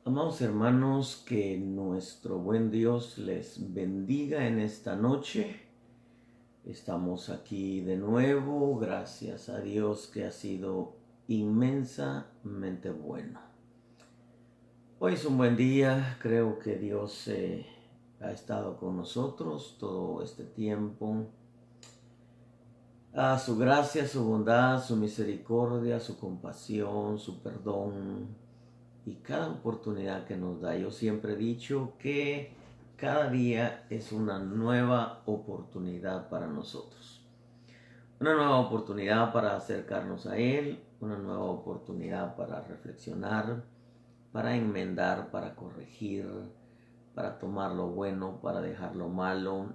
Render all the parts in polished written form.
Amados hermanos, que nuestro buen Dios les bendiga en esta noche. Estamos aquí de nuevo, gracias a Dios que ha sido inmensamente bueno. Hoy es un buen día, creo que Dios ha estado con nosotros todo este tiempo. Su gracia, su bondad, su misericordia, su compasión, su perdón y cada oportunidad que nos da. Yo siempre he dicho que cada día es una nueva oportunidad para nosotros. Una nueva oportunidad para acercarnos a Él, una nueva oportunidad para reflexionar, para enmendar, para corregir, para tomar lo bueno, para dejar lo malo.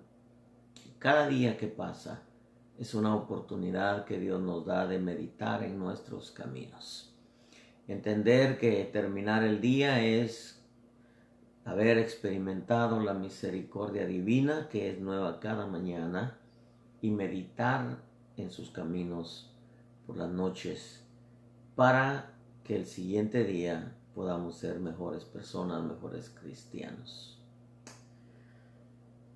Cada día que pasa es una oportunidad que Dios nos da de meditar en nuestros caminos. Entender que terminar el día es haber experimentado la misericordia divina que es nueva cada mañana y meditar en sus caminos por las noches para que el siguiente día podamos ser mejores personas, mejores cristianos.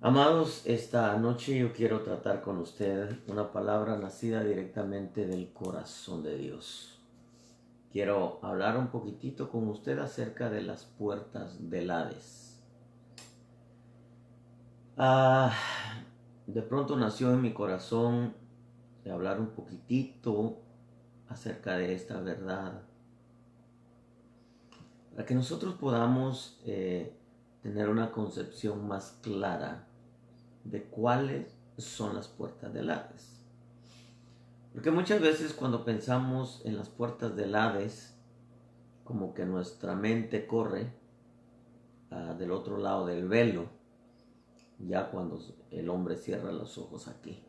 Amados, esta noche yo quiero tratar con usted una palabra nacida directamente del corazón de Dios. Quiero hablar un poquitito con usted acerca de las puertas del Hades. De pronto nació en mi corazón de hablar un poquitito acerca de esta verdad, para que nosotros podamos tener una concepción más clara de cuáles son las puertas del Hades. Porque muchas veces cuando pensamos en las puertas del Hades, como que nuestra mente corre del otro lado del velo, ya cuando el hombre cierra los ojos aquí.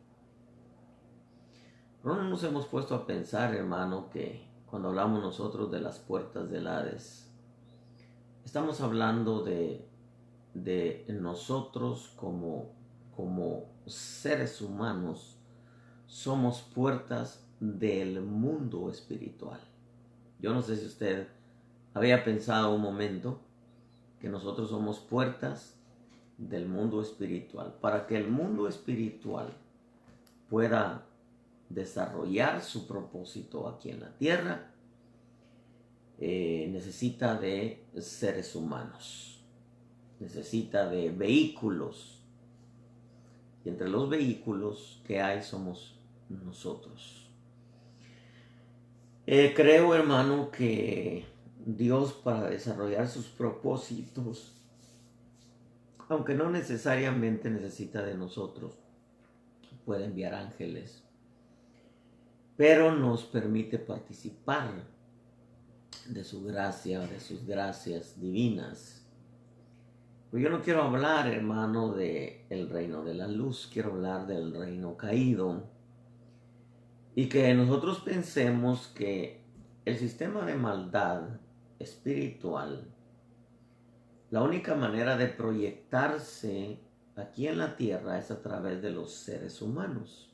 Pero no nos hemos puesto a pensar, hermano, que cuando hablamos nosotros de las puertas del Hades, estamos hablando de nosotros como seres humanos. Somos puertas del mundo espiritual. Yo no sé si usted había pensado un momento que nosotros somos puertas del mundo espiritual. Para que el mundo espiritual pueda desarrollar su propósito aquí en la tierra, necesita de seres humanos, necesita de vehículos. Y entre los vehículos que hay somos nosotros. Creo, hermano, que Dios, para desarrollar sus propósitos, aunque no necesariamente necesita de nosotros, puede enviar ángeles, pero nos permite participar de su gracia, de sus gracias divinas. Pero yo no quiero hablar, hermano, del reino de la luz, quiero hablar del reino caído. Y que nosotros pensemos que el sistema de maldad espiritual, la única manera de proyectarse aquí en la tierra es a través de los seres humanos.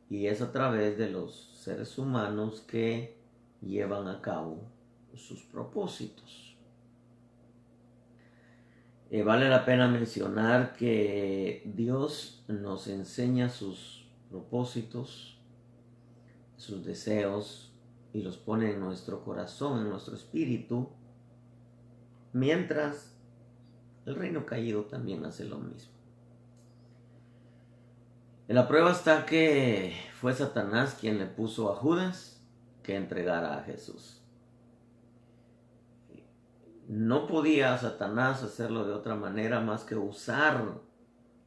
Y es a través de los seres humanos que llevan a cabo sus propósitos. Vale la pena mencionar que Dios nos enseña sus propósitos, sus deseos, y los pone en nuestro corazón, en nuestro espíritu, mientras el reino caído también hace lo mismo. En la prueba está que fue Satanás quien le puso a Judas que entregara a Jesús. No podía Satanás hacerlo de otra manera más que usar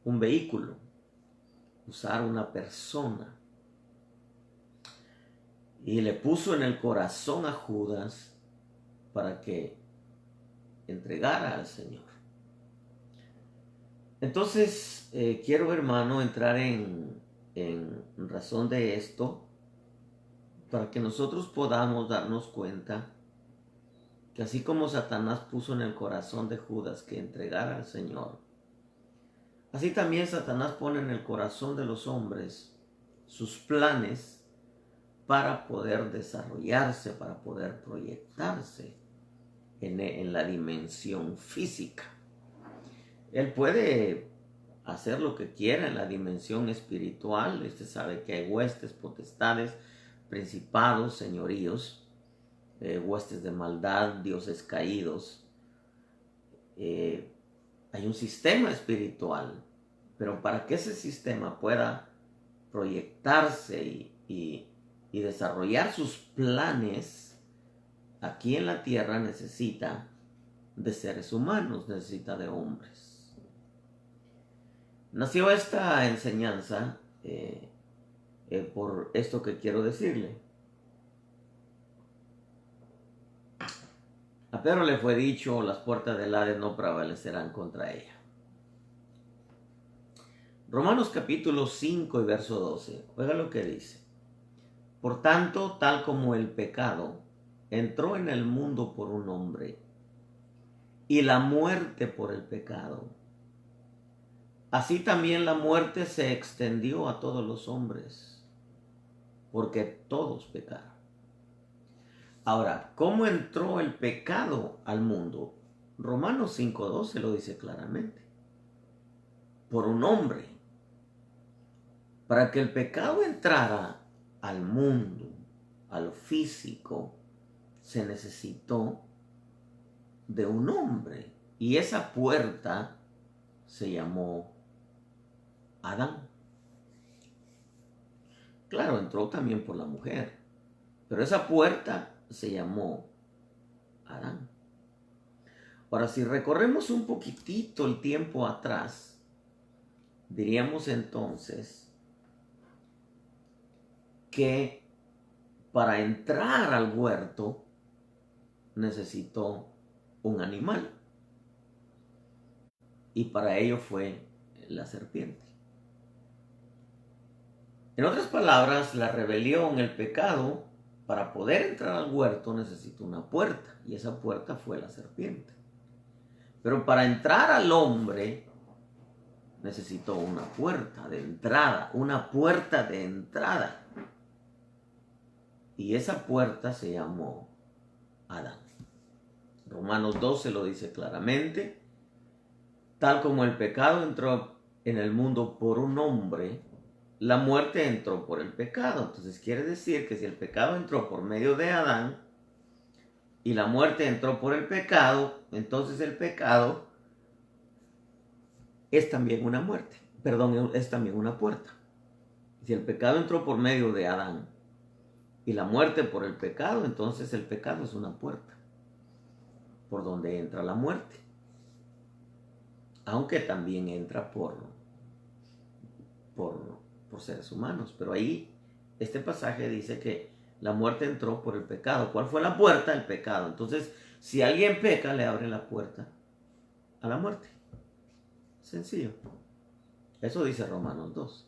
un vehículo, usar una persona. Y le puso en el corazón a Judas para que entregara al Señor. Entonces, quiero, hermano, entrar en razón de esto para que nosotros podamos darnos cuenta que así como Satanás puso en el corazón de Judas que entregara al Señor, así también Satanás pone en el corazón de los hombres sus planes para poder desarrollarse, para poder proyectarse en la dimensión física. Él puede hacer lo que quiera en la dimensión espiritual. Usted sabe que hay huestes, potestades, principados, señoríos, huestes de maldad, dioses caídos. Hay un sistema espiritual, pero para que ese sistema pueda proyectarse y desarrollar sus planes aquí en la tierra, necesita de seres humanos, necesita de hombres. Nació esta enseñanza por esto que quiero decirle. A Pedro le fue dicho, las puertas del Hades no prevalecerán contra ella. Romanos capítulo 5 y verso 12. Oiga lo que dice. Por tanto, tal como el pecado entró en el mundo por un hombre, y la muerte por el pecado, así también la muerte se extendió a todos los hombres, porque todos pecaron. Ahora, ¿cómo entró el pecado al mundo? Romanos 5:12 lo dice claramente. Por un hombre. Para que el pecado entrara al mundo, a lo físico, se necesitó de un hombre. Y esa puerta se llamó Adán. Claro, entró también por la mujer, pero esa puerta se llamó Adán. Ahora, si recorremos un poquitito el tiempo atrás, diríamos entonces que para entrar al huerto necesitó un animal, y para ello fue la serpiente. En otras palabras, la rebelión, el pecado, para poder entrar al huerto necesitó una puerta, y esa puerta fue la serpiente. Pero para entrar al hombre necesitó una puerta de entrada, una puerta de entrada. Y esa puerta se llamó Adán. Romanos 12 lo dice claramente. Tal como el pecado entró en el mundo por un hombre, la muerte entró por el pecado. Entonces quiere decir que si el pecado entró por medio de Adán y la muerte entró por el pecado, entonces el pecado es también una muerte. Perdón, es también una puerta. Si el pecado entró por medio de Adán y la muerte por el pecado, entonces el pecado es una puerta por donde entra la muerte. Aunque también entra por seres humanos. Pero ahí este pasaje dice que la muerte entró por el pecado. ¿Cuál fue la puerta? El pecado. Entonces, si alguien peca, le abre la puerta a la muerte. Sencillo. Eso dice Romanos 2.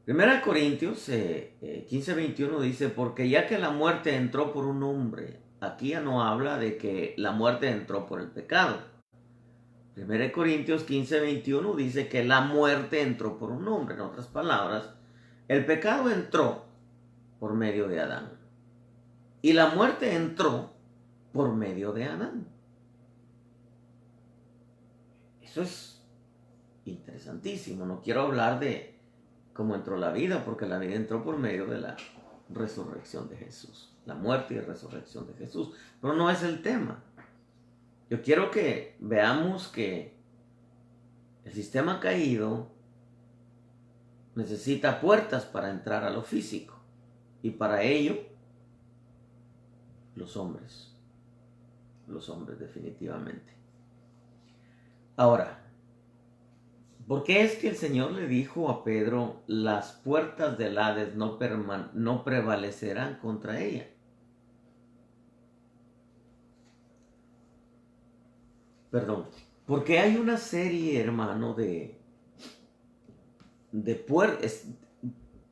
Primera Corintios 15:21 dice, porque ya que la muerte entró por un hombre, aquí ya no habla de que la muerte entró por el pecado. 1 Corintios 15:21 dice que la muerte entró por un hombre. En otras palabras, el pecado entró por medio de Adán. Y la muerte entró por medio de Adán. Eso es interesantísimo. No quiero hablar de cómo entró la vida, porque la vida entró por medio de la resurrección de Jesús. La muerte y resurrección de Jesús. Pero no es el tema. Yo quiero que veamos que el sistema caído necesita puertas para entrar a lo físico. Y para ello, los hombres definitivamente. Ahora, ¿por qué es que el Señor le dijo a Pedro, las puertas del Hades no prevalecerán contra ella? Perdón, porque hay una serie, hermano, de puertas.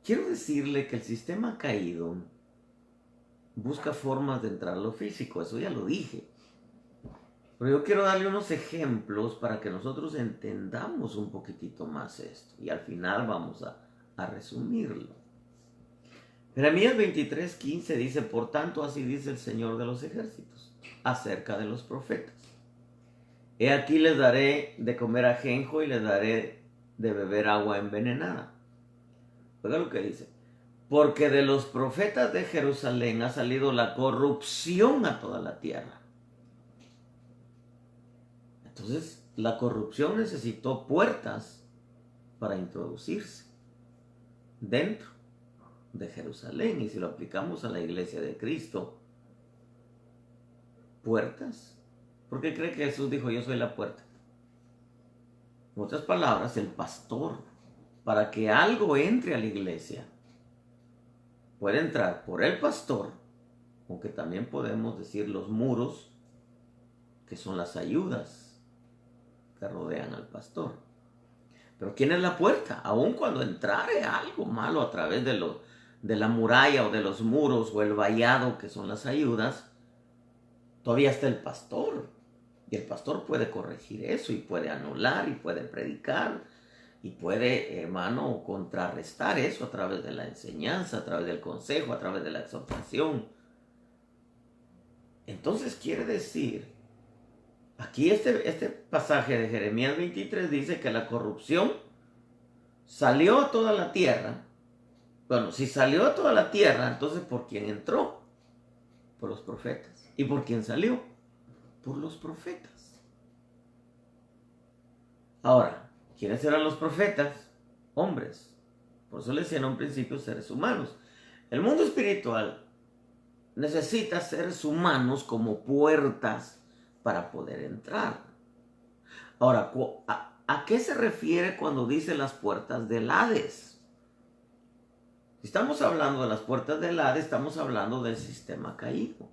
Quiero decirle que el sistema caído busca formas de entrar a lo físico, eso ya lo dije. Pero yo quiero darle unos ejemplos para que nosotros entendamos un poquitito más esto. Y al final vamos a resumirlo. Jeremías 23:15 dice, por tanto así dice el Señor de los ejércitos acerca de los profetas. He aquí les daré de comer ajenjo y les daré de beber agua envenenada. Oiga lo que dice. Porque de los profetas de Jerusalén ha salido la corrupción a toda la tierra. Entonces, la corrupción necesitó puertas para introducirse dentro de Jerusalén. Y si lo aplicamos a la iglesia de Cristo, puertas. ¿Por qué cree que Jesús dijo, yo soy la puerta? En otras palabras, el pastor, para que algo entre a la iglesia, puede entrar por el pastor, aunque también podemos decir los muros, que son las ayudas que rodean al pastor. Pero ¿quién es la puerta? Aun cuando entrare algo malo a través de la muralla o de los muros o el vallado, que son las ayudas, todavía está el pastor. Y el pastor puede corregir eso y puede anular y puede predicar y puede, hermano, contrarrestar eso a través de la enseñanza, a través del consejo, a través de la exhortación. Entonces quiere decir, aquí este pasaje de Jeremías 23 dice que la corrupción salió a toda la tierra. Bueno, si salió a toda la tierra, entonces ¿por quién entró? Por los profetas. ¿Y por quién salió? Por los profetas. Ahora, ¿quiénes eran los profetas? Hombres. Por eso les decían en un principio seres humanos. El mundo espiritual necesita seres humanos como puertas para poder entrar. Ahora, ¿a qué se refiere cuando dice las puertas del Hades? Si estamos hablando de las puertas del Hades, estamos hablando del sistema caído.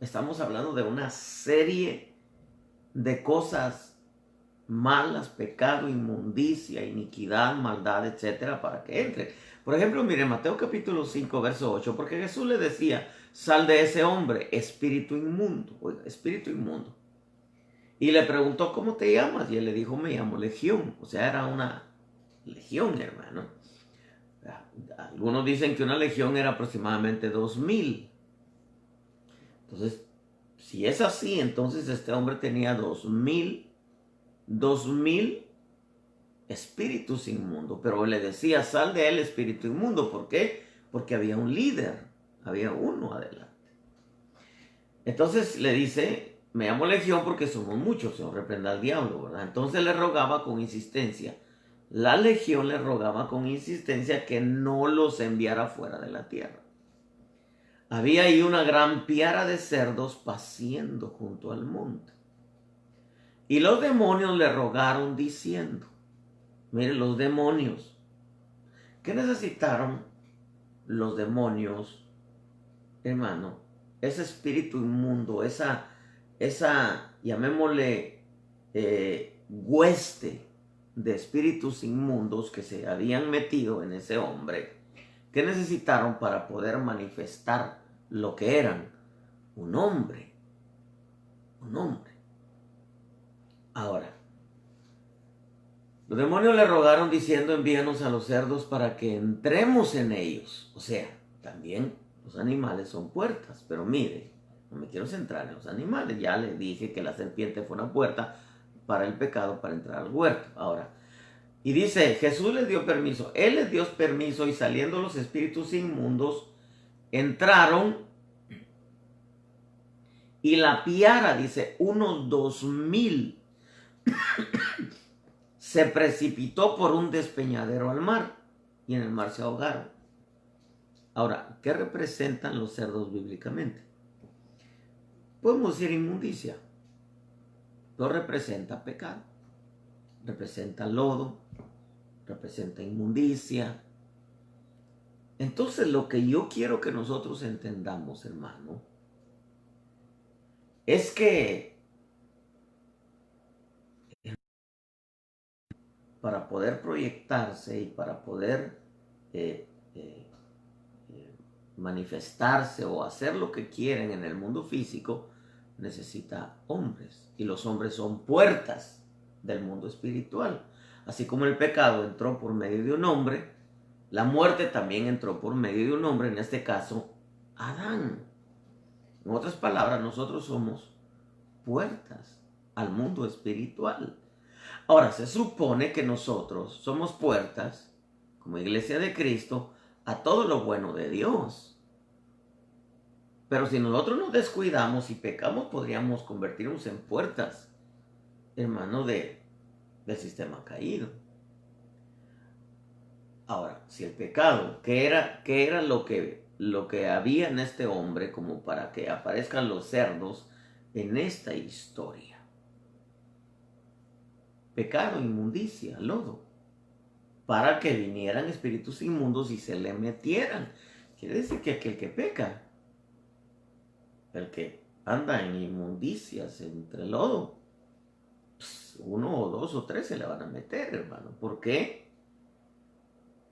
Estamos hablando de una serie de cosas malas, pecado, inmundicia, iniquidad, maldad, etcétera, para que entre. Por ejemplo, mire, Mateo capítulo 5, verso 8, porque Jesús le decía, sal de ese hombre, espíritu inmundo. Oiga, espíritu inmundo. Y le preguntó, ¿cómo te llamas? Y él le dijo, me llamo Legión. O sea, era una legión, hermano. Algunos dicen que una legión era aproximadamente 2000. Entonces, si es así, entonces este hombre tenía 2000 espíritus inmundos, pero le decía, sal de él, espíritu inmundo. ¿Por qué? Porque había un líder, había uno adelante. Entonces le dice, me llamo Legión porque somos muchos, Señor, reprenda al diablo, ¿verdad? Entonces le rogaba con insistencia, la legión le rogaba con insistencia que no los enviara fuera de la tierra. Había ahí una gran piara de cerdos paciendo junto al monte. Y los demonios le rogaron diciendo, miren, los demonios, ¿qué necesitaron los demonios, hermano? Ese espíritu inmundo, esa llamémosle, hueste de espíritus inmundos que se habían metido en ese hombre. ¿Qué necesitaron para poder manifestar lo que eran? Un hombre. Un hombre. Ahora, los demonios le rogaron diciendo, envíanos a los cerdos para que entremos en ellos. O sea, también los animales son puertas. Pero mire, no me quiero centrar en los animales. Ya le dije que la serpiente fue una puerta para el pecado, para entrar al huerto. Ahora, y dice, Jesús les dio permiso. Él les dio permiso y saliendo los espíritus inmundos, entraron. Y la piara, dice, unos 2000 se precipitó por un despeñadero al mar y en el mar se ahogaron. Ahora, ¿qué representan los cerdos bíblicamente? Podemos decir inmundicia. No representa pecado. Representa lodo, representa inmundicia. Entonces, lo que yo quiero que nosotros entendamos, hermano, es que para poder proyectarse y para poder manifestarse o hacer lo que quieren en el mundo físico, necesita hombres. Y los hombres son puertas del mundo espiritual. Así como el pecado entró por medio de un hombre, La muerte también entró por medio de un hombre, en este caso, Adán. En otras palabras, nosotros somos puertas al mundo espiritual. Ahora, se supone que nosotros somos puertas, como iglesia de Cristo, a todo lo bueno de Dios. Pero si nosotros nos descuidamos y pecamos, podríamos convertirnos en puertas, hermano, del sistema caído. Ahora, si el pecado, ¿qué era lo que había en este hombre como para que aparezcan los cerdos en esta historia? Pecado, inmundicia, lodo, para que vinieran espíritus inmundos y se le metieran. Quiere decir que aquel que peca, el que anda en inmundicias entre lodo, pues, 1 o 2 o 3 se le van a meter, hermano. ¿Por qué?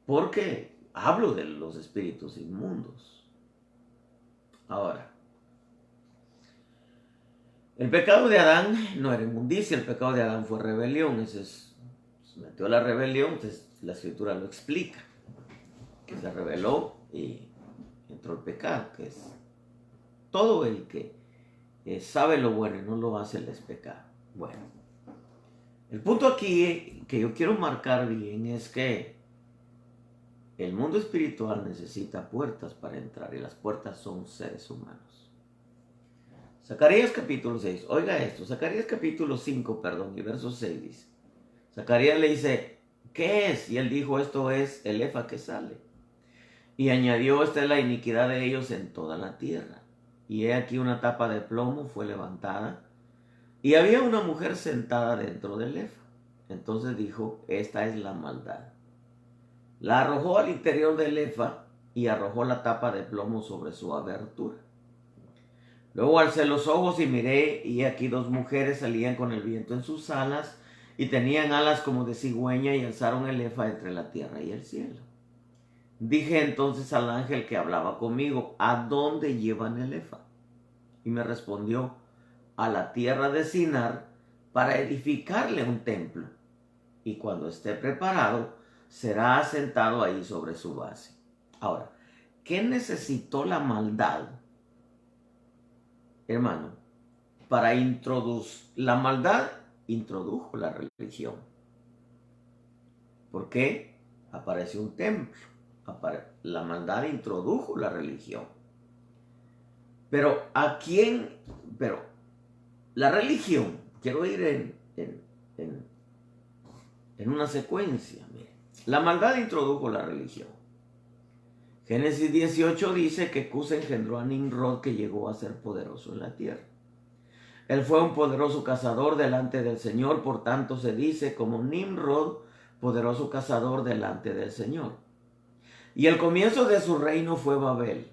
Porque hablo de los espíritus inmundos. Ahora, el pecado de Adán no era inmundicia, el pecado de Adán fue rebelión. Se metió a la rebelión, entonces la escritura lo explica, que se rebeló y entró el pecado, que es todo el que sabe lo bueno y no lo hace, les pecado. Bueno, el punto aquí que yo quiero marcar bien es que el mundo espiritual necesita puertas para entrar, y las puertas son seres humanos. Zacarías capítulo 6, oiga esto, Zacarías capítulo 5, y verso 6 dice, Zacarías le dice, ¿qué es? Y él dijo, esto es el efa que sale. Y añadió, esta es la iniquidad de ellos en toda la tierra. Y he aquí una tapa de plomo fue levantada, y había una mujer sentada dentro del efa. Entonces dijo, esta es la maldad. La arrojó al interior del efa y arrojó la tapa de plomo sobre su abertura. Luego alcé los ojos y miré, y aquí 2 mujeres salían con el viento en sus alas, y tenían alas como de cigüeña, y alzaron el efa entre la tierra y el cielo. Dije entonces al ángel que hablaba conmigo, ¿a dónde llevan el efa? Y me respondió, a la tierra de Sinar, para edificarle un templo, y cuando esté preparado, será asentado ahí sobre su base. Ahora, ¿qué necesitó la maldad, hermano? Para introducir, la maldad introdujo la religión. ¿Por qué? Apareció un templo. La maldad introdujo la religión. Pero ¿a quién? Pero la religión, quiero ir en una secuencia. Mire, la maldad introdujo la religión. Génesis 18 dice que Cus engendró a Nimrod, que llegó a ser poderoso en la tierra. Él fue un poderoso cazador delante del Señor, por tanto se dice como Nimrod, poderoso cazador delante del Señor. Y el comienzo de su reino fue Babel,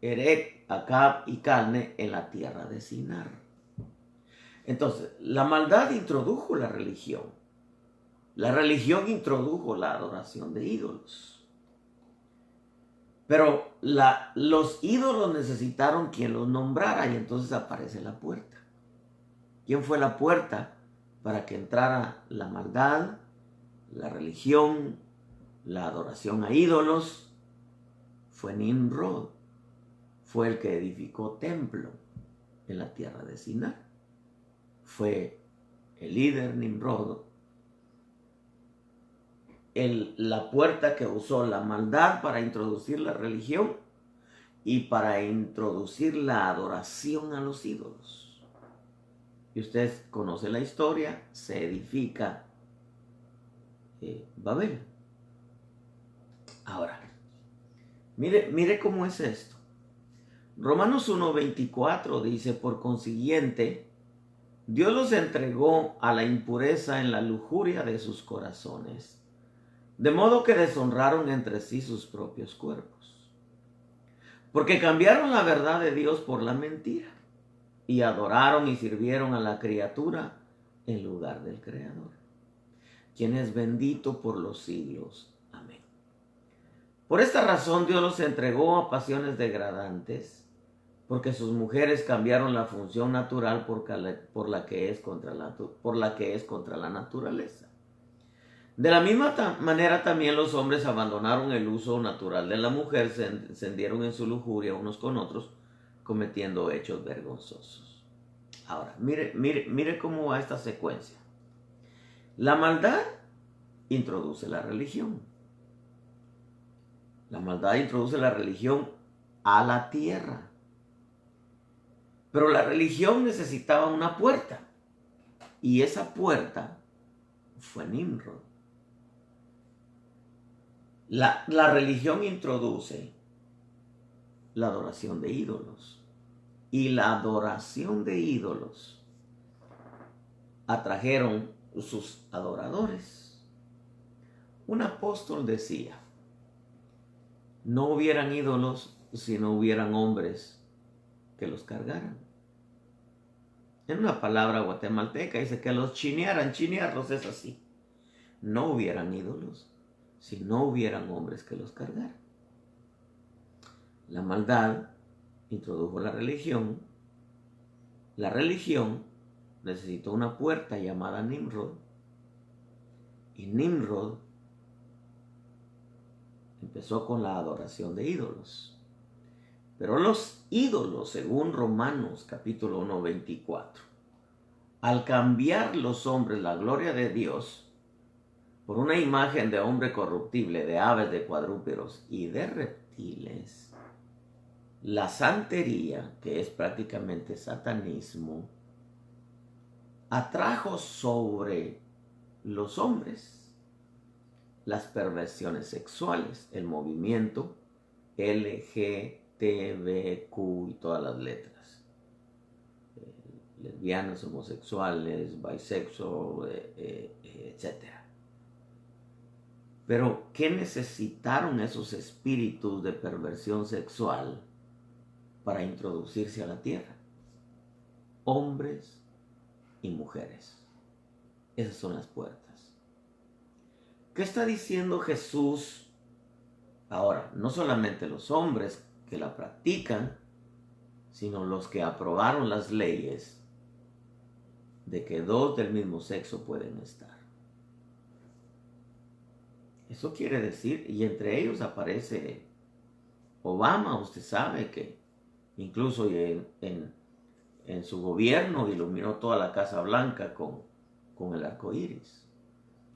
Erech, Acab y Calne en la tierra de Sinar. Entonces, la maldad introdujo la religión. La religión introdujo la adoración de ídolos. Pero los ídolos necesitaron quien los nombrara, y entonces aparece la puerta. ¿Quién fue la puerta para que entrara la maldad, la religión, la adoración a ídolos? Fue Nimrod. Fue el que edificó templo en la tierra de Sinar. Fue el líder Nimrod, la puerta que usó la maldad para introducir la religión y para introducir la adoración a los ídolos. Y usted conoce la historia, se edifica Babel. Ahora, mire cómo es esto. Romanos 1:24 dice, por consiguiente, Dios los entregó a la impureza en la lujuria de sus corazones, de modo que deshonraron entre sí sus propios cuerpos, porque cambiaron la verdad de Dios por la mentira, y adoraron y sirvieron a la criatura en lugar del Creador, quien es bendito por los siglos. Amén. Por esta razón Dios los entregó a pasiones degradantes, porque sus mujeres cambiaron la función natural por la que es contra la naturaleza. De la misma manera también los hombres abandonaron el uso natural de la mujer, se encendieron en su lujuria unos con otros, cometiendo hechos vergonzosos. Ahora, mire cómo va esta secuencia. La maldad introduce la religión. La maldad introduce la religión a la tierra. Pero la religión necesitaba una puerta. Y esa puerta fue Nimrod. La religión introduce la adoración de ídolos. Y la adoración de ídolos atrajeron sus adoradores. Un apóstol decía, no hubieran ídolos si no hubieran hombres que los cargaran. En una palabra guatemalteca dice que los chinearan, chinearlos es así. No hubieran ídolos si no hubieran hombres que los cargaran. La maldad introdujo la religión. La religión necesitó una puerta llamada Nimrod. Y Nimrod empezó con la adoración de ídolos. Pero los ídolos, según Romanos capítulo 1, 24, al cambiar los hombres la gloria de Dios por una imagen de hombre corruptible, de aves, de cuadrúpedos y de reptiles, la santería, que es prácticamente satanismo, atrajo sobre los hombres las perversiones sexuales, el movimiento LGTBQ y todas las letras, lesbianas, homosexuales, bisexual, etc. Pero ¿qué necesitaron esos espíritus de perversión sexual para introducirse a la tierra? Hombres y mujeres. Esas son las puertas. ¿Qué está diciendo Jesús? Ahora, no solamente los hombres que la practican, sino los que aprobaron las leyes de que dos del mismo sexo pueden estar. Eso quiere decir, y entre ellos aparece Obama. Usted sabe que incluso en su gobierno iluminó toda la Casa Blanca con el arco iris.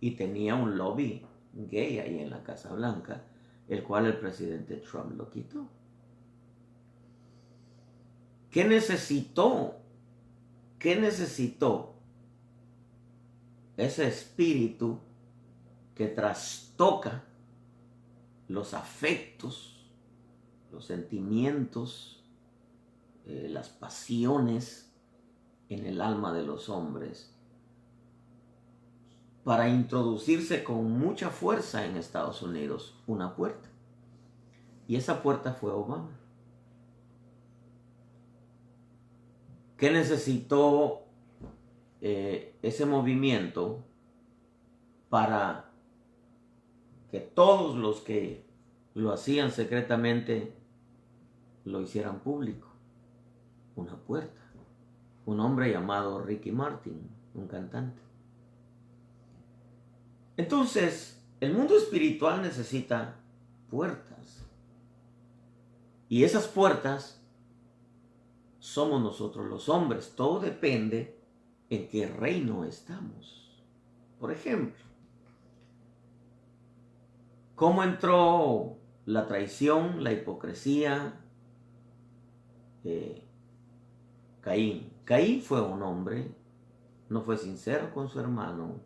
Y tenía un lobby gay ahí en la Casa Blanca, el cual el presidente Trump lo quitó. ¿Qué necesitó? ¿Qué necesitó ese espíritu que trastoca los afectos, los sentimientos, las pasiones en el alma de los hombres, para introducirse con mucha fuerza en Estados Unidos? Una puerta. Y esa puerta fue Obama. ¿Qué necesitó ese movimiento para que todos los que lo hacían secretamente lo hicieran público? Una puerta. Un hombre llamado Ricky Martin, un cantante. Entonces, el mundo espiritual necesita puertas. Y esas puertas somos nosotros los hombres. Todo depende en qué reino estamos. Por ejemplo, ¿cómo entró la traición, la hipocresía? Caín. Caín fue un hombre, no fue sincero con su hermano,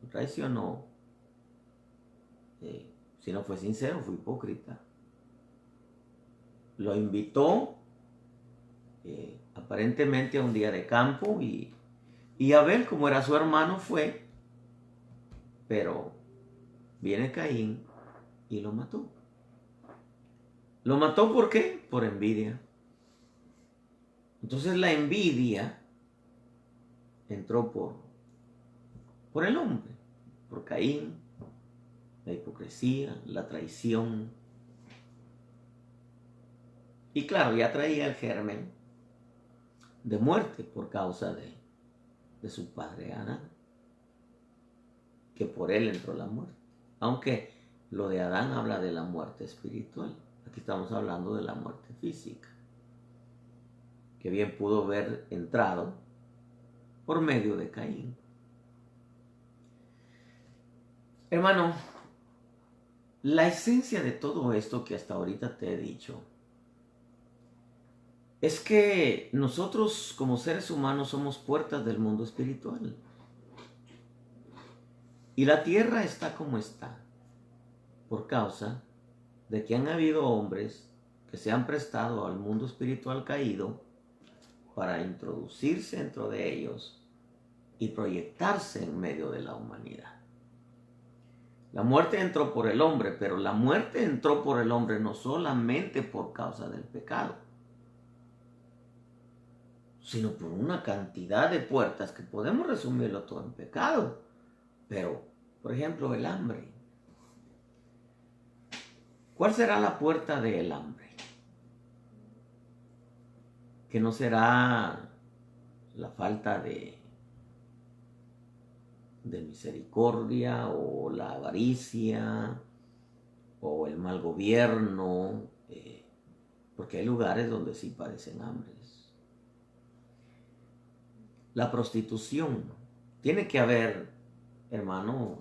traicionó. Si no fue sincero, fue hipócrita. Lo invitó aparentemente a un día de campo y Abel, como era su hermano, fue, pero viene Caín y lo mató. ¿Lo mató por qué? Por envidia. Entonces la envidia entró por el hombre, por Caín, la hipocresía, la traición. Y claro, ya traía el germen de muerte por causa de su padre Adán. que por él entró la muerte. Aunque lo de Adán habla de la muerte espiritual. Aquí estamos hablando de la muerte física, que bien pudo haber entrado por medio de Caín. Hermano, la esencia de todo esto que hasta ahorita te he dicho es que nosotros como seres humanos somos puertas del mundo espiritual. Y la tierra está como está por causa de que han habido hombres que se han prestado al mundo espiritual caído para introducirse dentro de ellos y proyectarse en medio de la humanidad. La muerte entró por el hombre, pero la muerte entró por el hombre no solamente por causa del pecado, sino por una cantidad de puertas que podemos resumirlo todo en pecado. Pero, por ejemplo, el hambre. ¿Cuál será la puerta del hambre? Que no será la falta de misericordia o la avaricia o el mal gobierno, porque hay lugares donde sí padecen hambres. La prostitución. Tiene que haber, hermano,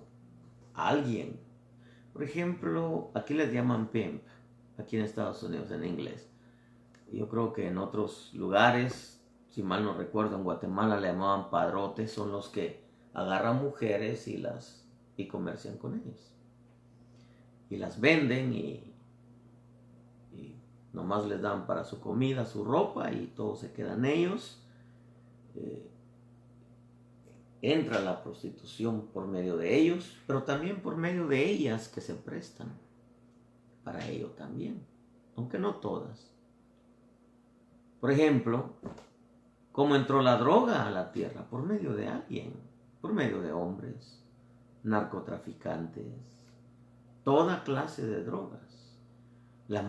alguien. Por ejemplo, aquí les llaman pimp, aquí en Estados Unidos en inglés. Yo creo que en otros lugares, si mal no recuerdo, en Guatemala le llamaban padrotes, son los que agarran mujeres y comercian con ellas. Y las venden y nomás les dan para su comida, su ropa y todo se quedan ellos. Entra la prostitución por medio de ellos, pero también por medio de ellas que se prestan para ello también, aunque no todas. Por ejemplo, ¿cómo entró la droga a la tierra? Por medio de alguien, por medio de hombres, narcotraficantes, toda clase de drogas.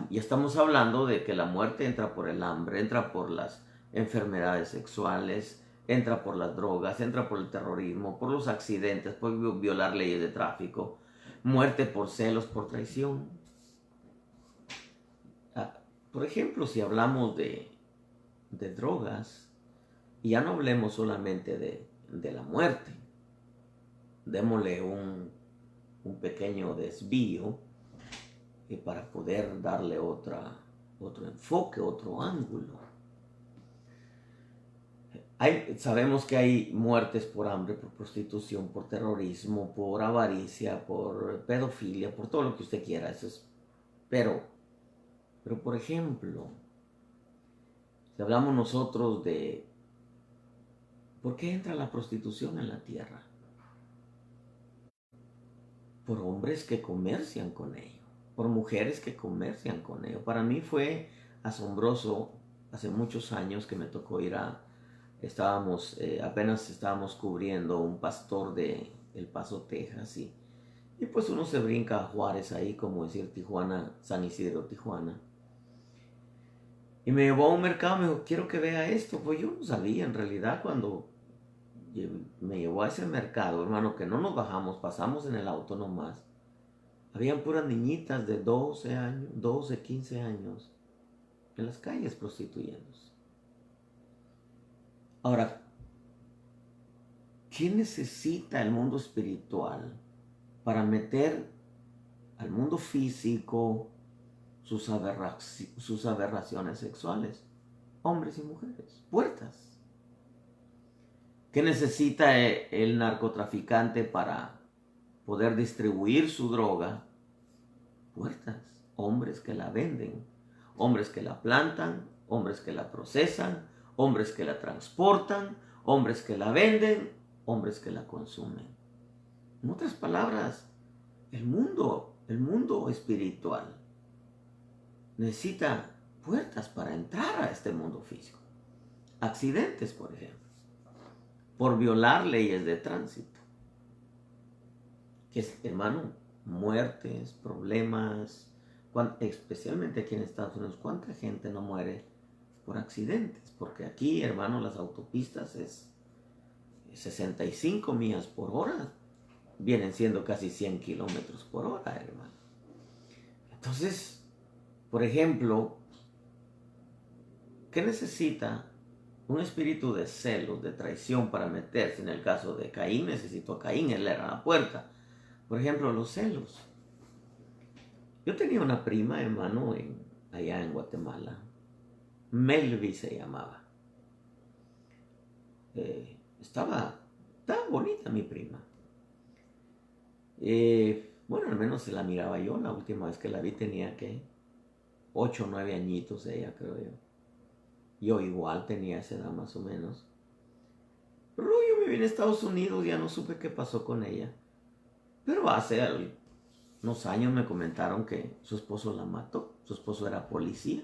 Y estamos hablando de que la muerte entra por el hambre, entra por las enfermedades sexuales, entra por las drogas, entra por el terrorismo, por los accidentes, por violar leyes de tráfico, muerte por celos, por traición. Por ejemplo, si hablamos de drogas, y ya no hablemos solamente de la muerte, démosle un pequeño desvío para poder darle otro enfoque, otro ángulo. Sabemos que hay muertes por hambre, por prostitución, por terrorismo, por avaricia, por pedofilia, por todo lo que usted quiera. Pero por ejemplo, si hablamos nosotros de ¿por qué entra la prostitución en la tierra? Por hombres que comercian con ello, por mujeres que comercian con ello. Para mí fue asombroso hace muchos años que me tocó ir apenas estábamos cubriendo un pastor de El Paso, Texas, y pues uno se brinca a Juárez ahí, como decir Tijuana, San Isidro, Tijuana. Y me llevó a un mercado, me dijo, quiero que vea esto. Pues yo no sabía, en realidad, cuando me llevó a ese mercado, hermano, que no nos bajamos, pasamos en el auto nomás. Habían puras niñitas de 12 años, 12, 15 años, en las calles prostituyéndose. Ahora, ¿qué necesita el mundo espiritual para meter al mundo físico sus aberraciones sexuales? Hombres y mujeres, puertas. ¿Qué necesita el narcotraficante para poder distribuir su droga? Puertas. Hombres que la venden, hombres que la plantan, hombres que la procesan, hombres que la transportan, hombres que la venden, hombres que la consumen. En otras palabras, el mundo espiritual necesita puertas para entrar a este mundo físico. Accidentes, por ejemplo, por violar leyes de tránsito. Que es, hermano, muertes, problemas, especialmente aquí en Estados Unidos, ¿cuánta gente no muere por accidentes? Porque aquí, hermano, las autopistas es 65 millas por hora. vienen siendo casi 100 kilómetros por hora, hermano. Entonces, por ejemplo, ¿qué necesita un espíritu de celos, de traición para meterse? En el caso de Caín, necesitó a Caín, él era la puerta. Por ejemplo, los celos. Yo tenía una prima, hermano, allá en Guatemala. Melvi se llamaba. Estaba tan bonita mi prima. Bueno, al menos se la miraba yo. La última vez que la vi tenía, ¿qué? 8 o 9 añitos ella, creo yo. Yo igual tenía esa edad más o menos. Pero yo me vine a Estados Unidos, ya no supe qué pasó con ella. Pero hace unos años me comentaron que su esposo la mató. Su esposo era policía.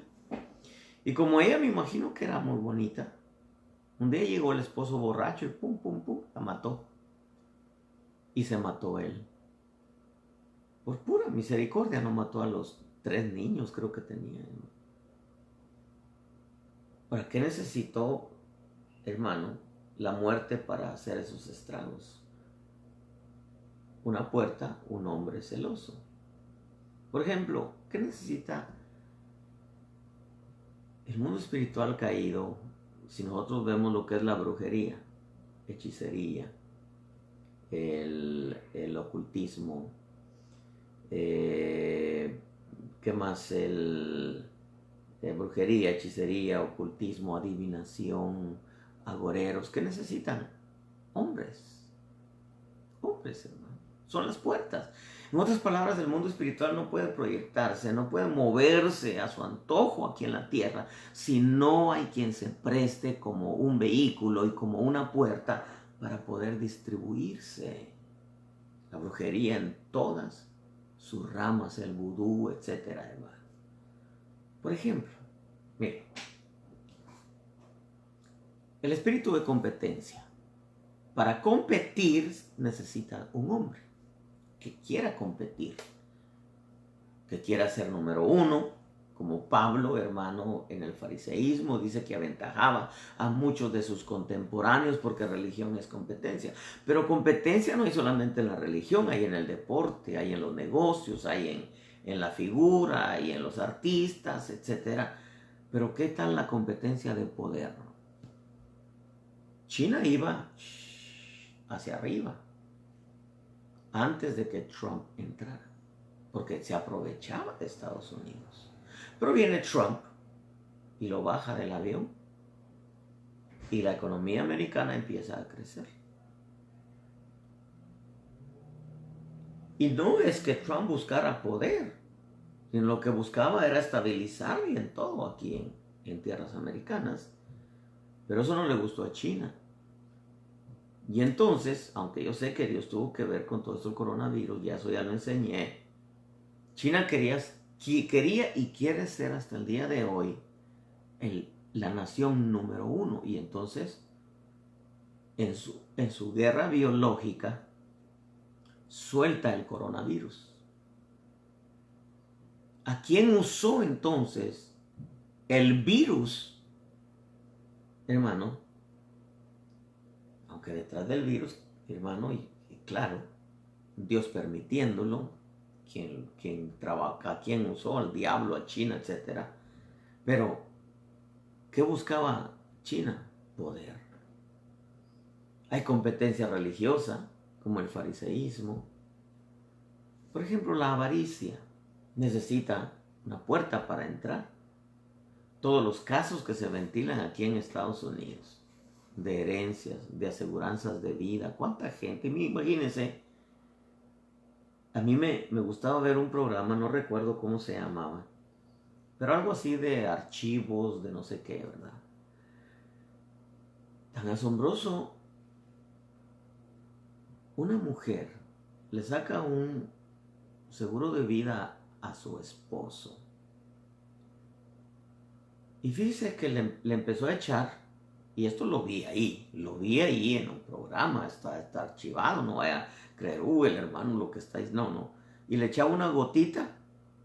Y como ella me imagino que era muy bonita, un día llegó el esposo borracho y pum, pum, pum, la mató. Y se mató él. Por pura misericordia no mató a los 3 niños, creo que tenía. ¿Para qué necesitó, hermano, la muerte para hacer esos estragos? Una puerta, un hombre celoso. Por ejemplo, ¿qué necesita el mundo espiritual caído? Si nosotros vemos lo que es la brujería, hechicería, el ocultismo, ¿qué más? Brujería, hechicería, ocultismo, adivinación, agoreros. ¿Qué necesitan? Hombres. Hombres, hermano. Son las puertas. En otras palabras, el mundo espiritual no puede proyectarse, no puede moverse a su antojo aquí en la tierra si no hay quien se preste como un vehículo y como una puerta para poder distribuirse. La brujería en todas sus ramas, el vudú, etcétera, hermano. Por ejemplo, mire, el espíritu de competencia. Para competir necesita un hombre que quiera competir, que quiera ser número uno, como Pablo, hermano, en el fariseísmo, dice que aventajaba a muchos de sus contemporáneos porque religión es competencia. Pero competencia no hay solamente en la religión, hay en el deporte, hay en los negocios, hay en la figura, hay en los artistas, etc. Pero ¿qué tal la competencia de poder? China iba hacia arriba antes de que Trump entrara, porque se aprovechaba de Estados Unidos. Pero viene Trump y lo baja del avión y la economía americana empieza a crecer. Y no es que Trump buscara poder, sino lo que buscaba era estabilizar bien todo aquí en tierras americanas. Pero eso no le gustó a China. Y entonces, aunque yo sé que Dios tuvo que ver con todo esto del coronavirus, ya eso ya lo enseñé, China quería y quiere ser hasta el día de hoy la nación número 1. Y entonces, en su guerra biológica, suelta el coronavirus. ¿A quién usó entonces el virus, hermano? Aunque detrás del virus, hermano, y claro, Dios permitiéndolo, quien trabaja, quien usó al diablo, a China, etc. Pero, ¿qué buscaba China? Poder. Hay competencia religiosa, como el fariseísmo. Por ejemplo, la avaricia necesita una puerta para entrar. Todos los casos que se ventilan aquí en Estados Unidos, de herencias, de aseguranzas de vida, ¿cuánta gente? Imagínense, a mí me gustaba ver un programa, no recuerdo cómo se llamaba, pero algo así de archivos, de no sé qué, ¿verdad? Tan asombroso, una mujer le saca un seguro de vida a su esposo. Y fíjese que le empezó a echar, y esto lo vi ahí en un programa, está archivado, no vaya a creer, el hermano lo que está diciendo, no. Y le echaba una gotita,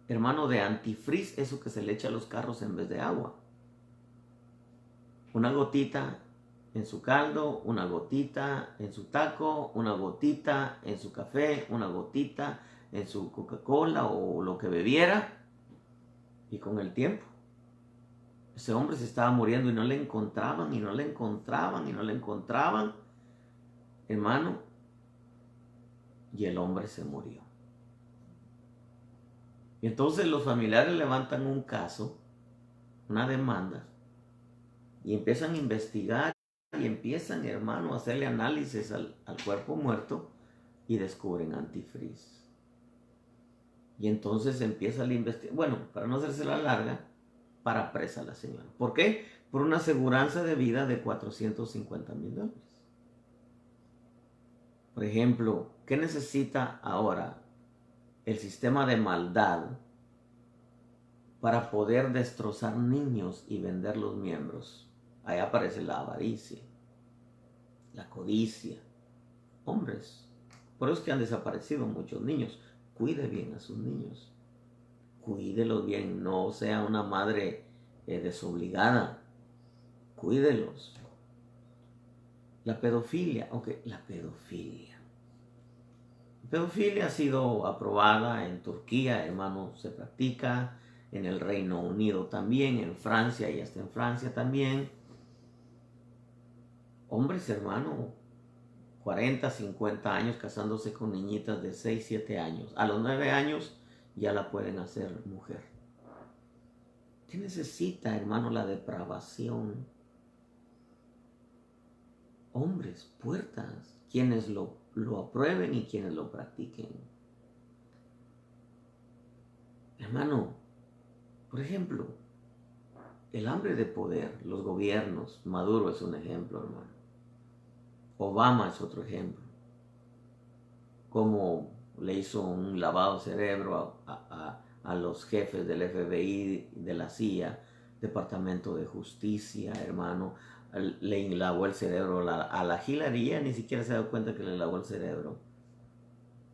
hermano, de antifreeze, eso que se le echa a los carros en vez de agua. Una gotita en su caldo, una gotita en su taco, una gotita en su café, una gotita en su Coca-Cola o lo que bebiera. Y con el tiempo, ese hombre se estaba muriendo y no le encontraban, y no le encontraban, y no le encontraban, hermano, y el hombre se murió. Y entonces los familiares levantan un caso, una demanda, y empiezan a investigar y empiezan, hermano, a hacerle análisis al cuerpo muerto y descubren antifreeze. Y entonces empieza la investigación. Bueno, para no hacerse la larga, para presa la señora. ¿Por qué? Por una aseguranza de vida de $450,000. Por ejemplo, ¿qué necesita ahora el sistema de maldad para poder destrozar niños y vender los miembros? Ahí aparece la avaricia, la codicia. Hombres, por eso es que han desaparecido muchos niños. Cuide bien a sus niños. Cuídelos bien, no sea una madre desobligada. Cuídelos. La pedofilia, la pedofilia. La pedofilia ha sido aprobada en Turquía, hermano, se practica en el Reino Unido también, en Francia y hasta en Francia también. Hombres, hermano, 40, 50 años casándose con niñitas de 6, 7 años. A los 9 años ya la pueden hacer mujer. ¿Qué necesita, hermano, la depravación? Hombres, puertas, quienes lo aprueben y quienes lo practiquen. Hermano, por ejemplo, el hambre de poder, los gobiernos, Maduro es un ejemplo, hermano. Obama es otro ejemplo. Cómo le hizo un lavado de cerebro a los jefes del FBI, de la CIA, Departamento de Justicia, hermano. Le lavó el cerebro a la Hillary, ni siquiera se da cuenta que le lavó el cerebro.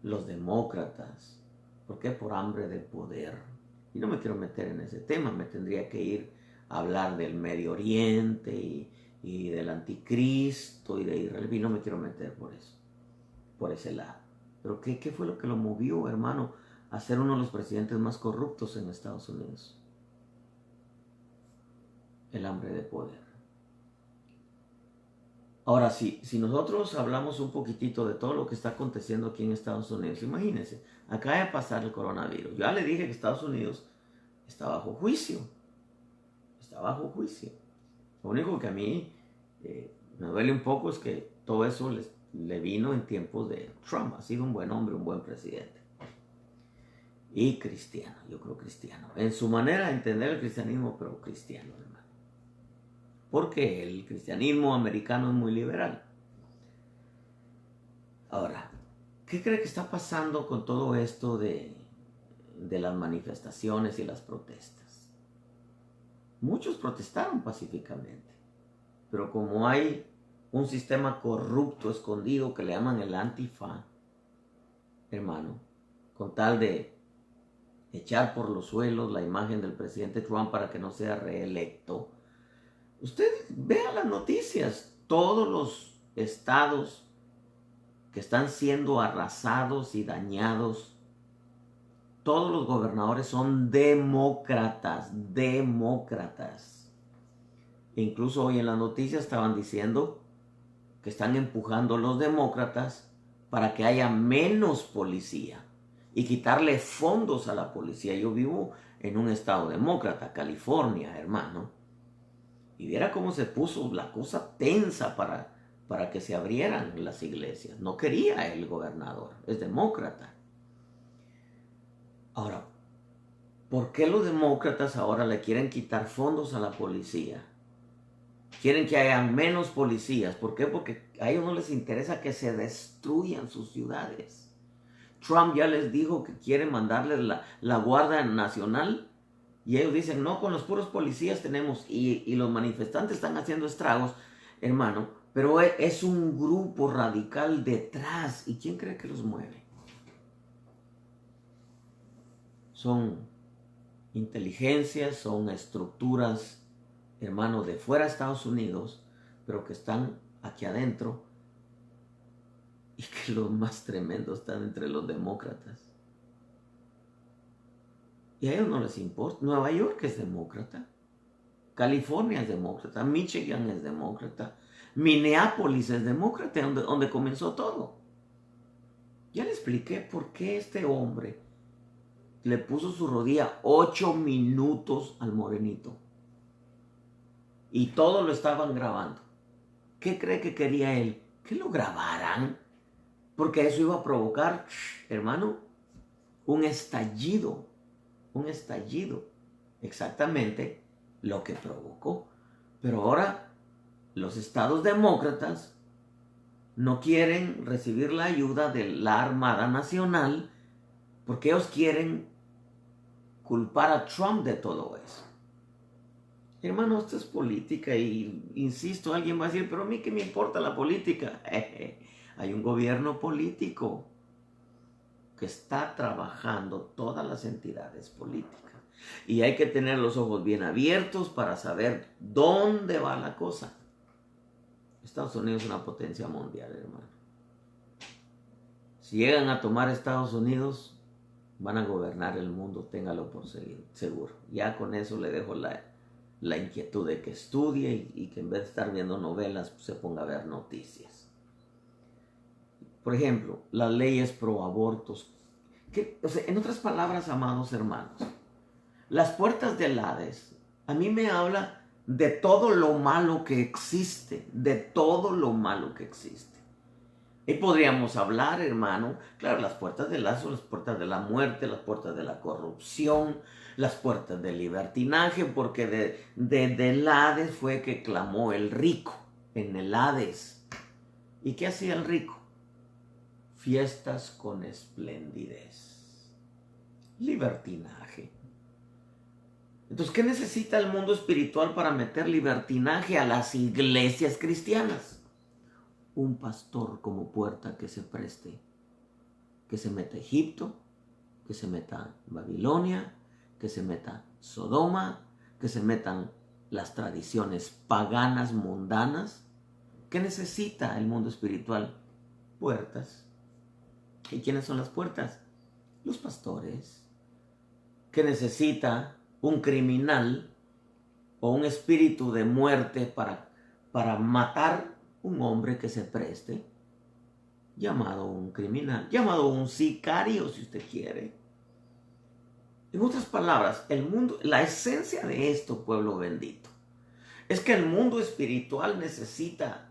Los demócratas. ¿Por qué? Por hambre de poder. Y no me quiero meter en ese tema, me tendría que ir a hablar del Medio Oriente y del anticristo y de Israel, y no me quiero meter por eso, por ese lado. Pero ¿qué fue lo que lo movió, hermano, a ser uno de los presidentes más corruptos en Estados Unidos? El hambre de poder. Ahora, si nosotros hablamos un poquitito de todo lo que está aconteciendo aquí en Estados Unidos, imagínense, acaba de pasar el coronavirus. Yo ya le dije que Estados Unidos está bajo juicio. Está bajo juicio. Lo único que a mí me duele un poco es que todo eso le vino en tiempos de Trump. Ha sido un buen hombre, un buen presidente. Y cristiano, yo creo cristiano. En su manera de entender el cristianismo, pero cristiano, hermano. Porque el cristianismo americano es muy liberal. Ahora, ¿qué cree que está pasando con todo esto de las manifestaciones y las protestas? Muchos protestaron pacíficamente, pero como hay un sistema corrupto escondido que le llaman el Antifa, hermano, con tal de echar por los suelos la imagen del presidente Trump para que no sea reelecto, usted vea las noticias, todos los estados que están siendo arrasados y dañados, todos los gobernadores son demócratas. E incluso hoy en las noticias estaban diciendo que están empujando los demócratas para que haya menos policía y quitarle fondos a la policía. Yo vivo en un estado demócrata, California, hermano, y viera cómo se puso la cosa tensa para que se abrieran las iglesias. No quería el gobernador, es demócrata. Ahora, ¿por qué los demócratas ahora le quieren quitar fondos a la policía? Quieren que haya menos policías. ¿Por qué? Porque a ellos no les interesa que se destruyan sus ciudades. Trump ya les dijo que quiere mandarles la Guardia Nacional y ellos dicen, no, con los puros policías tenemos, y los manifestantes están haciendo estragos, hermano, pero es un grupo radical detrás. ¿Y quién cree que los mueve? Son inteligencias, son estructuras, hermano, de fuera de Estados Unidos, pero que están aquí adentro, y que los más tremendos están entre los demócratas. Y a ellos no les importa. Nueva York es demócrata, California es demócrata, Michigan es demócrata, Minneapolis es demócrata, donde comenzó todo. Ya le expliqué por qué este hombre le puso su rodilla 8 minutos al morenito. Y todo lo estaban grabando. ¿Qué cree que quería él? Que lo grabaran. Porque eso iba a provocar, hermano, un estallido. Un estallido. Exactamente lo que provocó. Pero ahora los estados demócratas no quieren recibir la ayuda de la Armada Nacional porque ellos quieren culpar a Trump de todo eso. Hermano, esto es política y insisto, alguien va a decir, pero a mí qué me importa la política. Hay un gobierno político que está trabajando todas las entidades políticas. Y hay que tener los ojos bien abiertos para saber dónde va la cosa. Estados Unidos es una potencia mundial, hermano. Si llegan a tomar Estados Unidos, van a gobernar el mundo, téngalo por seguro. Ya con eso le dejo la inquietud de que estudie y que en vez de estar viendo novelas, pues, se ponga a ver noticias. Por ejemplo, las leyes pro abortos. O sea, en otras palabras, amados hermanos, las puertas del Hades a mí me habla de todo lo malo que existe, de todo lo malo que existe. Y podríamos hablar, hermano, claro, las puertas del Hades son las puertas de la muerte, las puertas de la corrupción, las puertas del libertinaje, porque del Hades fue que clamó el rico, en el Hades. ¿Y qué hacía el rico? Fiestas con esplendidez. Libertinaje. Entonces, ¿qué necesita el mundo espiritual para meter libertinaje a las iglesias cristianas? Un pastor como puerta que se preste, que se meta a Egipto, que se meta a Babilonia, que se meta Sodoma, que se metan las tradiciones paganas, mundanas. ¿Qué necesita el mundo espiritual? Puertas. ¿Y quiénes son las puertas? Los pastores. ¿Qué necesita un criminal o un espíritu de muerte para matar un hombre que se preste? Llamado un criminal, llamado un sicario, si usted quiere. En otras palabras, el mundo, la esencia de esto, pueblo bendito, es que el mundo espiritual necesita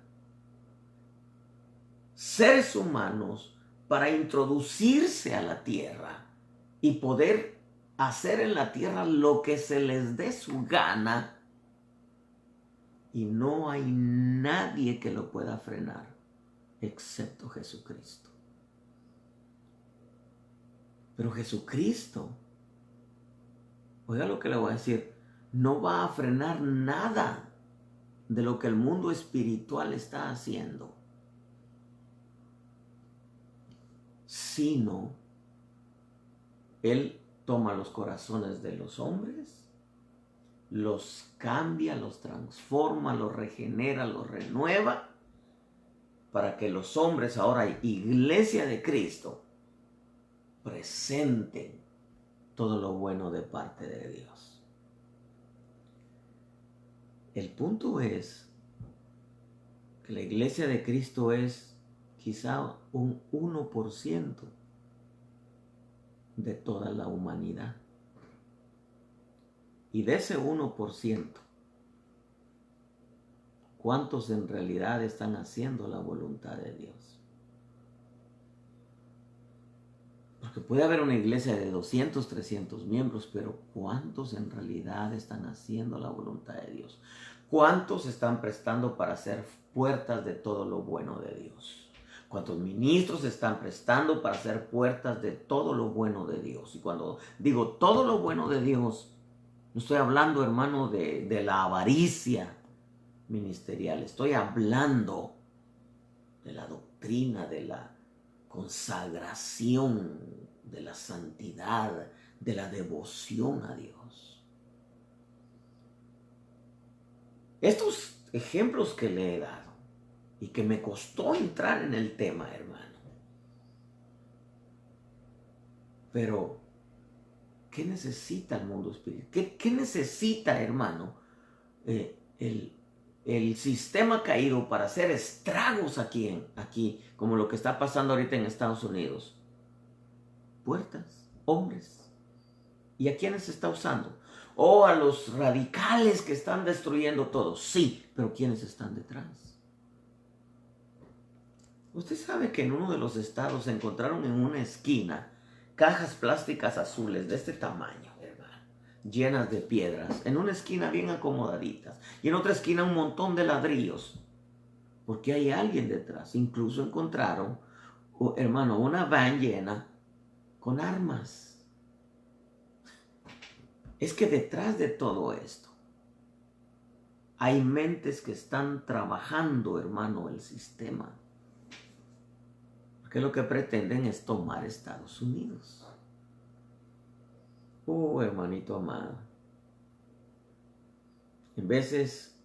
seres humanos para introducirse a la tierra y poder hacer en la tierra lo que se les dé su gana, y no hay nadie que lo pueda frenar excepto Jesucristo. Pero Jesucristo, oiga lo que le voy a decir, no va a frenar nada de lo que el mundo espiritual está haciendo, sino Él toma los corazones de los hombres, los cambia, los transforma, los regenera, los renueva, para que los hombres, ahora iglesia de Cristo, presenten todo lo bueno de parte de Dios. El punto es que la iglesia de Cristo es quizá un 1% de toda la humanidad. Y de ese 1%, ¿cuántos en realidad están haciendo la voluntad de Dios? Porque puede haber una iglesia de 200, 300 miembros, pero ¿cuántos en realidad están haciendo la voluntad de Dios? ¿Cuántos están prestando para ser puertas de todo lo bueno de Dios? ¿Cuántos ministros están prestando para ser puertas de todo lo bueno de Dios? Y cuando digo todo lo bueno de Dios, no estoy hablando, hermano, de la avaricia ministerial. Estoy hablando de la doctrina, de la consagración, de la santidad, de la devoción a Dios. ejemplos que le he dado y que me costó entrar en el tema, hermano. Pero, ¿qué necesita el mundo espiritual? ¿Qué necesita, hermano, el sistema caído para hacer estragos aquí, como lo que está pasando ahorita en Estados Unidos? Puertas, hombres. ¿Y a quiénes se está usando? O a los radicales que están destruyendo todo. Sí, pero ¿quiénes están detrás? Usted sabe que en uno de los estados se encontraron en una esquina cajas plásticas azules de este tamaño, hermano, llenas de piedras, en una esquina bien acomodaditas y en otra esquina un montón de ladrillos, porque hay alguien detrás. Incluso encontraron, hermano, una van llena con armas. Es que detrás de todo esto hay mentes que están trabajando, hermano, el sistema. Porque lo que pretenden es tomar Estados Unidos. Hermanito amado. En veces,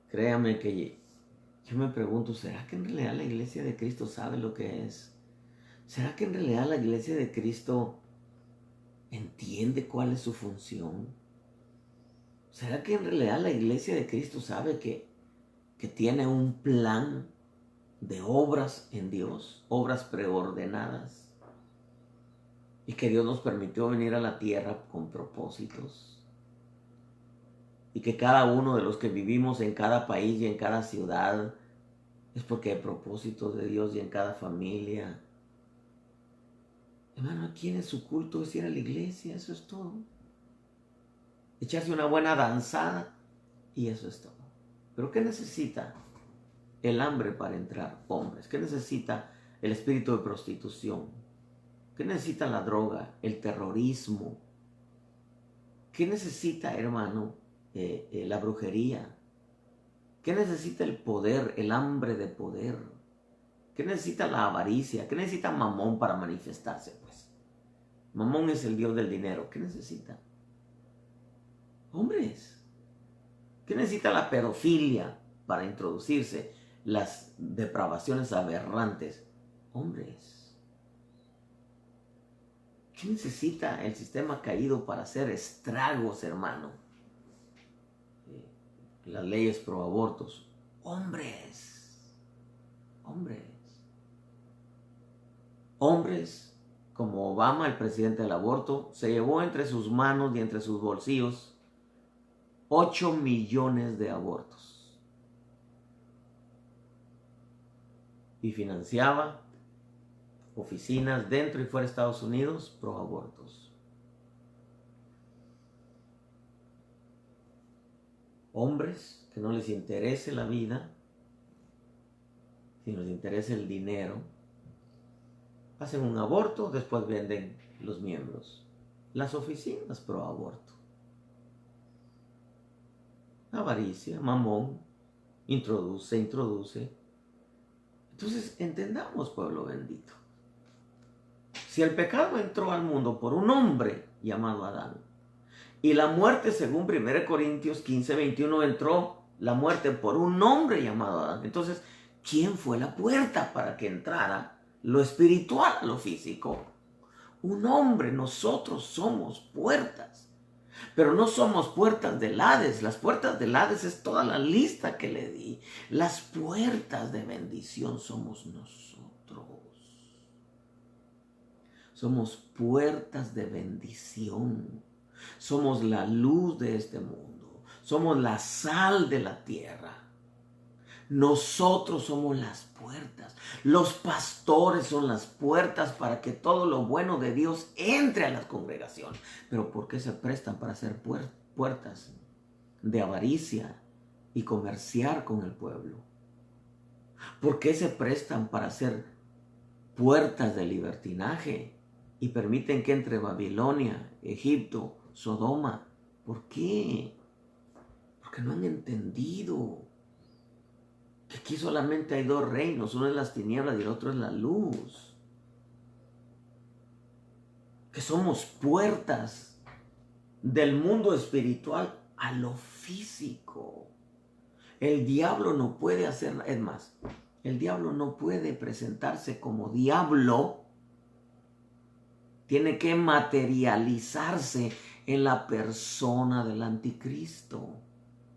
créame que yo me pregunto, ¿será que en realidad la iglesia de Cristo sabe lo que es? ¿Será que en realidad la iglesia de Cristo entiende cuál es su función? ¿Será que en realidad la iglesia de Cristo sabe que tiene un plan de obras en Dios, obras preordenadas, y que Dios nos permitió venir a la tierra con propósitos, y que cada uno de los que vivimos en cada país y en cada ciudad es porque hay propósitos de Dios, y en cada familia? Hermano, aquí en su culto es ir a la iglesia, eso es todo. Echarse una buena danzada y eso es todo. ¿Pero qué necesita el hambre para entrar? Hombres. ¿Qué necesita el espíritu de prostitución? ¿Qué necesita la droga? El terrorismo. ¿Qué necesita, hermano, la brujería? ¿Qué necesita el poder, el hambre de poder? ¿Qué necesita la avaricia? ¿Qué necesita Mamón para manifestarse? Pues Mamón es el dios del dinero. ¿Qué necesita? Hombres. ¿Qué necesita la pedofilia para introducirse? Las depravaciones aberrantes. Hombres. ¿Qué necesita el sistema caído para hacer estragos, hermano? Las leyes pro abortos. Hombres. Hombres. Hombres como Obama, el presidente del aborto, se llevó entre sus manos y entre sus bolsillos 8 millones de abortos. Y financiaba oficinas dentro y fuera de Estados Unidos pro abortos. Hombres que no les interese la vida, sino les interesa el dinero, hacen un aborto, después venden los miembros. Las oficinas pro aborto. Avaricia, Mamón, introduce. Entonces entendamos, pueblo bendito. Si el pecado entró al mundo por un hombre llamado Adán, y la muerte, según 1 Corintios 15, 21, entró la muerte por un hombre llamado Adán. Entonces, ¿quién fue la puerta para que entrara lo espiritual a lo físico? Un hombre. Nosotros somos puertas. Pero no somos puertas del Hades. Las puertas del Hades es toda la lista que le di. Las puertas de bendición somos nosotros. Somos puertas de bendición. Somos la luz de este mundo. Somos la sal de la tierra. Nosotros somos las puertas. Los pastores son las puertas para que todo lo bueno de Dios entre a las congregaciones. Pero ¿por qué se prestan para hacer puertas de avaricia y comerciar con el pueblo? ¿Por qué se prestan para hacer puertas de libertinaje y permiten que entre Babilonia, Egipto, Sodoma? ¿Por qué? Porque no han entendido que aquí solamente hay dos reinos, uno es las tinieblas y el otro es la luz. Que somos puertas del mundo espiritual a lo físico. El diablo no puede hacer, es más, el diablo no puede presentarse como diablo. Tiene que materializarse en la persona del anticristo.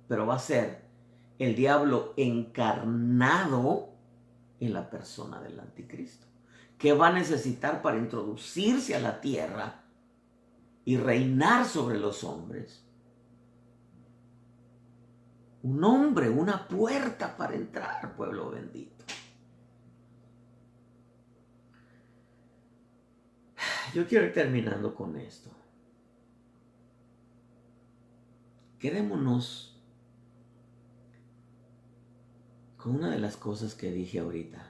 Pero va a ser el diablo encarnado en la persona del anticristo, que va a necesitar para introducirse a la tierra y reinar sobre los hombres. Un hombre, una puerta para entrar, pueblo bendito. Yo quiero ir terminando con esto. Quedémonos con una de las cosas que dije ahorita.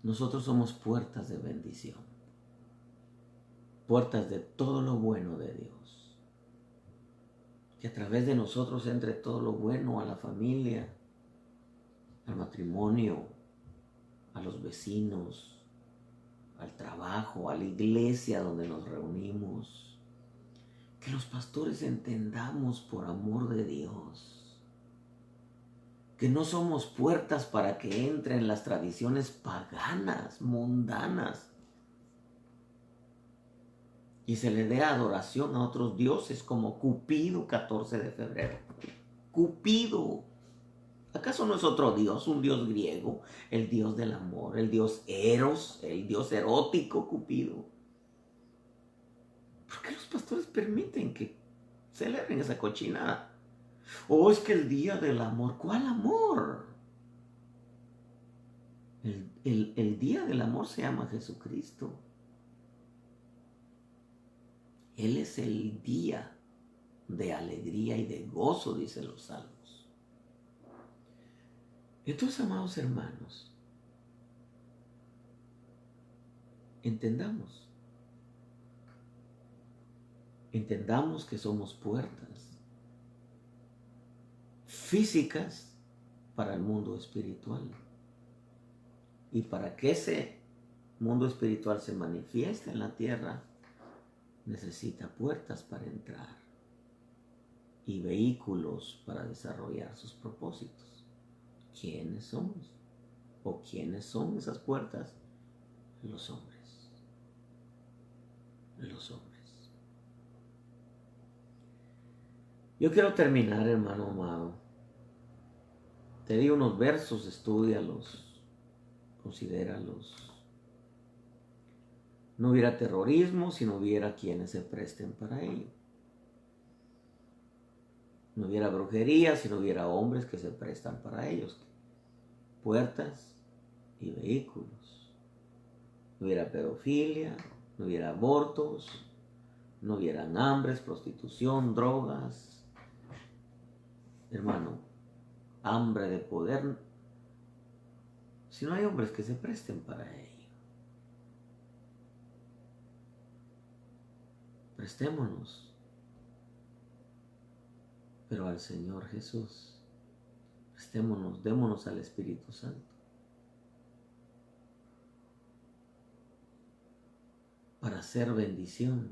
Nosotros somos puertas de bendición, puertas de todo lo bueno de Dios. Que a través de nosotros entre todo lo bueno a la familia, al matrimonio, a los vecinos, al trabajo, a la iglesia donde nos reunimos. Que los pastores entendamos por amor de Dios que no somos puertas para que entren las tradiciones paganas, mundanas, y se le dé adoración a otros dioses como Cupido 14 de febrero. Cupido. ¿Acaso no es otro dios, un dios griego? El dios del amor, el dios Eros, el dios erótico Cupido. ¿Por qué los pastores permiten que celebren esa cochinada? Oh, es que el día del amor. ¿Cuál amor? El día del amor se llama Jesucristo. Él es el día de alegría y de gozo, dicen los salmos. Entonces, amados hermanos, entendamos que somos puertas físicas para el mundo espiritual. Y para que ese mundo espiritual se manifieste en la tierra, necesita puertas para entrar y vehículos para desarrollar sus propósitos. ¿Quiénes somos? ¿O quiénes son esas puertas? Los hombres. Los hombres. Yo quiero terminar, hermano amado. Te di unos versos, estúdialos, considéralos. No hubiera terrorismo si no hubiera quienes se presten para ello. No hubiera brujería si no hubiera hombres que se prestan para ellos. Puertas y vehículos. No hubiera pedofilia, no hubiera abortos, no hubieran hambres, prostitución, drogas. Hermano, hambre de poder, si no hay hombres que se presten para ello. Prestémonos, pero al Señor Jesús. Prestémonos, démonos al Espíritu Santo. Para hacer bendición.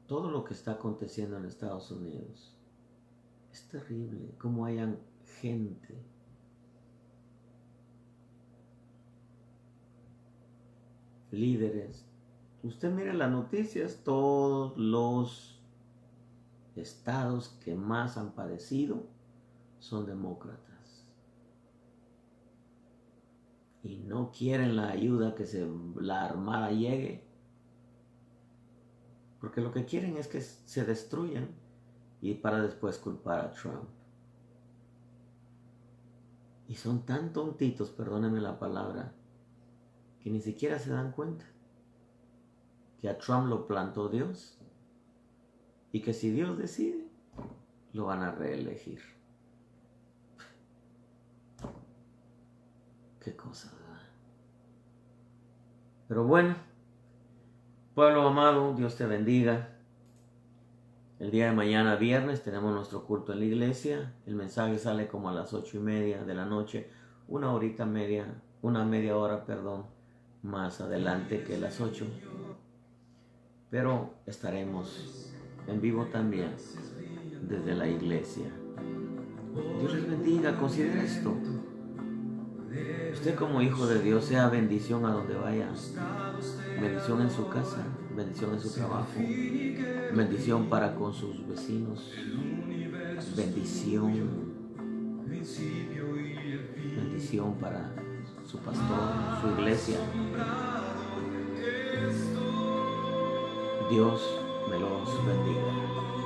Todo lo que está aconteciendo en Estados Unidos es terrible. Cómo hayan gente líderes. Usted mire las noticias, todos los estados que más han padecido son demócratas. Y no quieren la ayuda que la armada llegue. Porque lo que quieren es que se destruyan y para después culpar a Trump. Y son tan tontitos, perdónenme la palabra, que ni siquiera se dan cuenta que a Trump lo plantó Dios y que si Dios decide, lo van a reelegir. Qué cosa, ¿verdad? Pero bueno, pueblo amado, Dios te bendiga. El día de mañana, viernes, tenemos nuestro culto en la iglesia. El mensaje sale como a las 8:30 de la noche, una media hora, más adelante que las 8. Pero estaremos en vivo también desde la iglesia. Dios les bendiga, considere esto. Usted como hijo de Dios sea bendición a donde vaya. Bendición en su casa, bendición en su trabajo, bendición para con sus vecinos, bendición para su pastor, su iglesia. Dios me los bendiga.